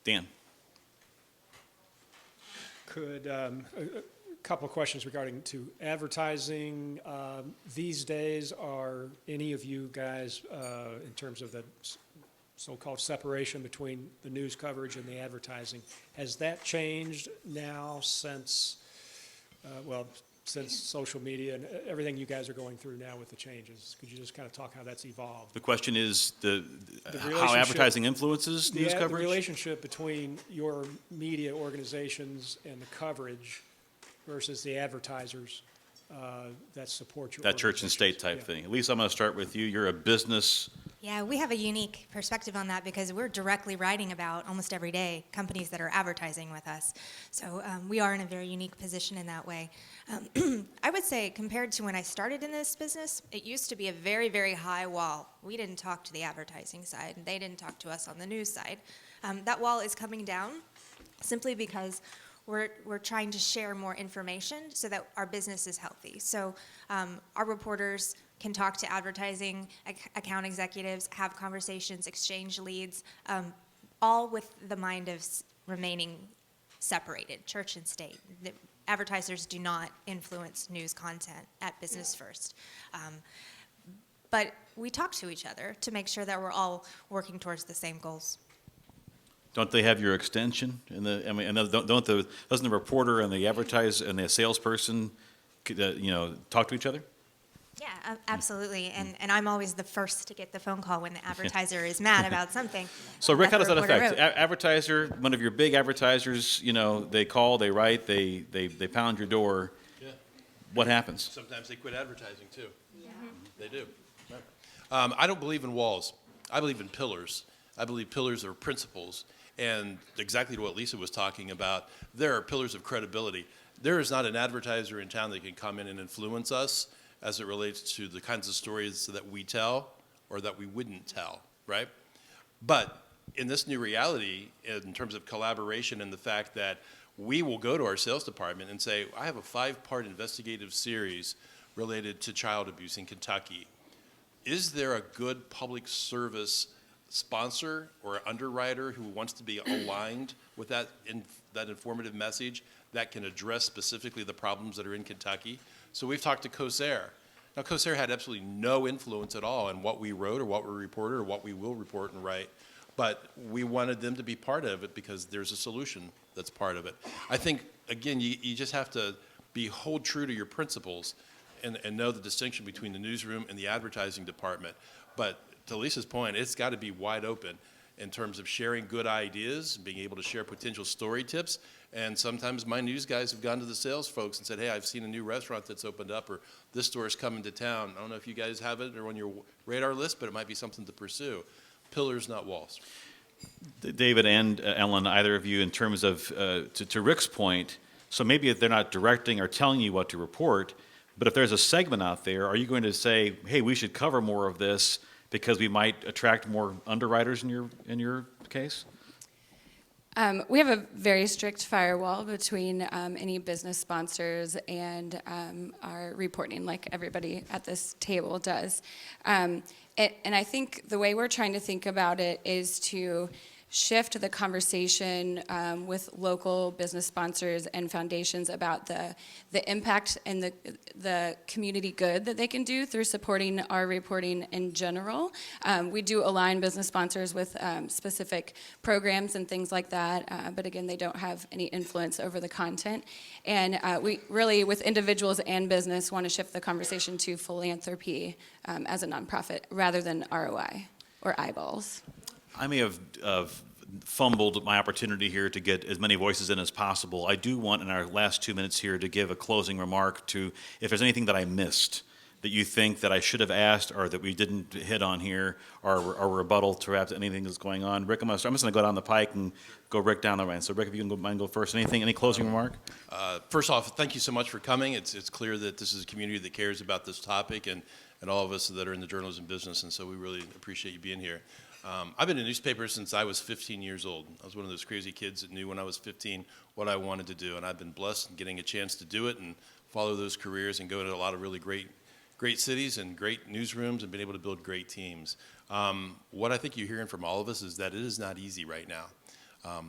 Dan. Could a couple of questions regarding to advertising. These days, are any of you guys, in terms of the so-called separation between the news coverage and the advertising, has that changed now since, since social media and everything you guys are going through now with the changes? Could you just kind of talk how that's evolved? The question is how relationship- advertising influences news The coverage? relationship between your media organizations and the coverage versus the advertisers that support your That church and state type thing. At least I'm going to start with you. You're a business. Yeah, we have a unique perspective on that because we're directly writing about almost every day companies that are advertising with us. So we are in a very unique position in that way. I would say compared to when I started in this business, it used to be a very, very high wall. We didn't talk to the advertising side, and they didn't talk to us on the news side. That wall is coming down simply because we're trying to share more information so that our business is healthy. So our reporters can talk to advertising account executives, have conversations, exchange leads, all with the mind of remaining separated, church and state. The advertisers do not influence news content at Business First. But we talk to each other to make sure that we're all working towards the same goals. Don't they have your extension? And doesn't the reporter and the advertiser and the salesperson, talk to each other? Yeah, absolutely. And I'm always the first to get the phone call when the advertiser is mad about something. So Rick, how That's does that what reporter affect? wrote. Advertiser, one of your big advertisers, they call, they write, they pound your door. Yeah. What happens? Sometimes they quit advertising too. Yeah. They do. I don't believe in walls. I believe in pillars. I believe pillars are principles. And exactly what Lisa was talking about, there are pillars of credibility. There is not an advertiser in town that can come in and influence us as it relates to the kinds of stories that we tell or that we wouldn't tell, right? But in this new reality, in terms of collaboration and the fact that we will go to our sales department and say, I have a 5-part investigative series related to child abuse in Kentucky. Is there a good public service sponsor or underwriter who wants to be aligned with that informative message that can address specifically the problems that are in Kentucky? So we've talked to COSAIR. Now, COSAIR had absolutely no influence at all on what we wrote or what we reported or what we will report and write, but we wanted them to be part of it because there's a solution that's part of it. I think, again, you just have to hold true to your principles and know the distinction between the newsroom and the advertising department. But to Lisa's point, it's got to be wide open in terms of sharing good ideas, being able to share potential story tips. And sometimes my news guys have gone to the sales folks and said, hey, I've seen a new restaurant that's opened up, or this store is coming to town. I don't know if you guys have it or on your radar list, but it might be something to pursue. Pillars, not walls. David and Ellen, either of you, in terms of, to Rick's point, so maybe if they're not directing or telling you what to report, but if there's a segment out there, are you going to say, hey, we should cover more of this because we might attract more underwriters in your case? We have a very strict firewall between any business sponsors and our reporting, like everybody at this table does. And I think the way we're trying to think about it is to shift the conversation with local business sponsors and foundations about the impact and the community good that they can do through supporting our reporting in general. We do align business sponsors with specific programs and things like that, but again, they don't have any influence over the content. And we really, with individuals and business, want to shift the conversation to philanthropy as a nonprofit rather than ROI or eyeballs. I may have fumbled my opportunity here to get as many voices in as possible. I do want, in our last 2 minutes here, to give a closing remark to, if there's anything that I missed that you think that I should have asked or that we didn't hit on here, or rebuttal to perhaps anything that's going on. Rick, I'm just going to go down the pike and go Rick down the line. So Rick, if you can mind go first. Any closing remark? First off, thank you so much for coming. It's clear that this is a community that cares about this topic, and all of us that are in the journalism business, and so we really appreciate you being here. I've been in newspapers since I was 15 years old. I was one of those crazy kids that knew when I was 15 what I wanted to do, and I've been blessed in getting a chance to do it and follow those careers and go to a lot of really great cities and great newsrooms and been able to build great teams. What I think you're hearing from all of us is that it is not easy right now.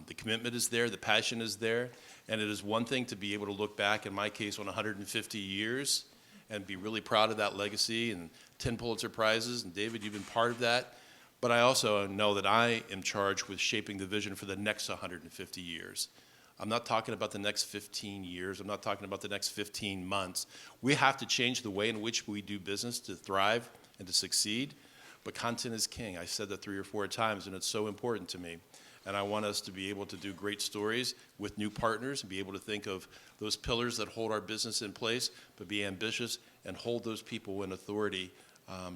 The commitment is there, the passion is there, and it is one thing to be able to look back, in my case, on 150 years and be really proud of that legacy and 10 Pulitzer Prizes, and David, you've been part of that. But I also know that I am charged with shaping the vision for the next 150 years. I'm not talking about the next 15 years. I'm not talking about the next 15 months. We have to change the way in which we do business to thrive and to succeed. But content is king. I said that 3 or 4 times, and it's so important to me. And I want us to be able to do great stories with new partners and be able to think of those pillars that hold our business in place, but be ambitious and hold those people in authority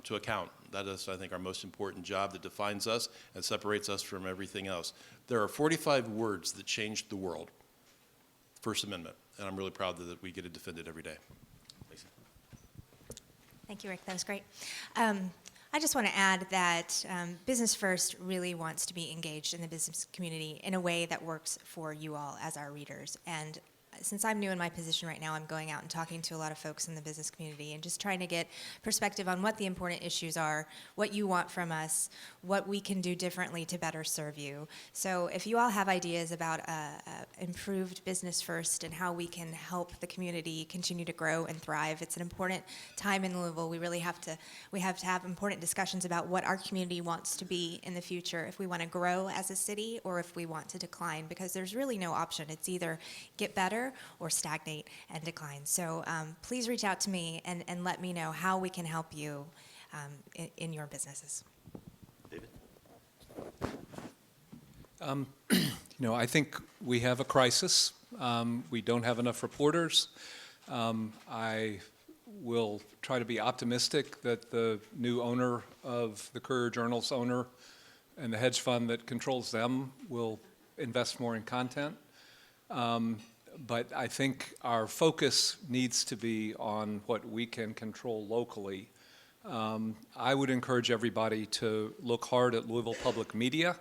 to account. That is, I think, our most important job that defines us and separates us from everything else. There are 45 words that changed the world. First Amendment, and I'm really proud that we get to defend it every day. Thank you, Rick. That was great. I just want to add that Business First really wants to be engaged in the business community in a way that works for you all as our readers. And since I'm new in my position right now, I'm going out and talking to a lot of folks in the business community and just trying to get perspective on what the important issues are, what you want from us, what we can do differently to better serve you. So if you all have ideas about improved Business First and how we can help the community continue to grow and thrive, it's an important time in Louisville. We really have to have important discussions about what our community wants to be in the future, if we want to grow as a city or if we want to decline, because there's really no option. It's either get better or stagnate and decline. So please reach out to me and let me know how we can help you in your businesses. David? I think we have a crisis. We don't have enough reporters. I will try to be optimistic that the new owner of the Courier-Journal's owner and the hedge fund that controls them will invest more in content. But I think our focus needs to be on what we can control locally. I would encourage everybody to look hard at Louisville Public Media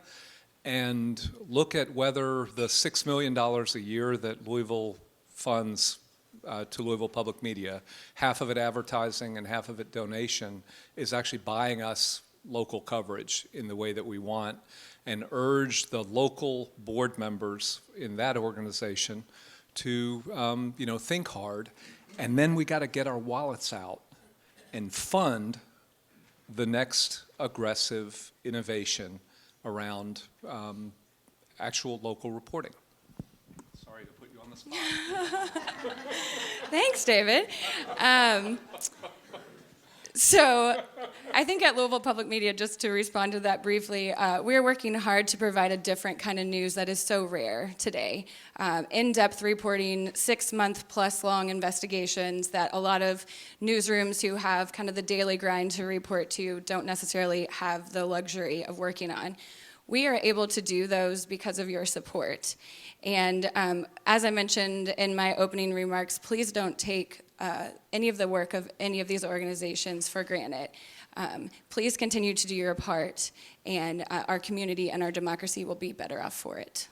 and look at whether the $6 million a year that Louisville funds to Louisville Public Media, half of it advertising and half of it donation, is actually buying us local coverage in the way that we want, and urge the local board members in that organization to think hard. And then we got to get our wallets out and fund the next aggressive innovation around actual local reporting. Sorry to put you on the spot. Thanks, David. So I think at Louisville Public Media, just to respond to that briefly, we're working hard to provide a different kind of news that is so rare today. In-depth reporting, 6-month-plus long investigations that a lot of newsrooms who have kind of the daily grind to report to don't necessarily have the luxury of working on. We are able to do those because of your support. And as I mentioned in my opening remarks, please don't take any of the work of any of these organizations for granted. Please continue to do your part, and our community and our democracy will be better off for it.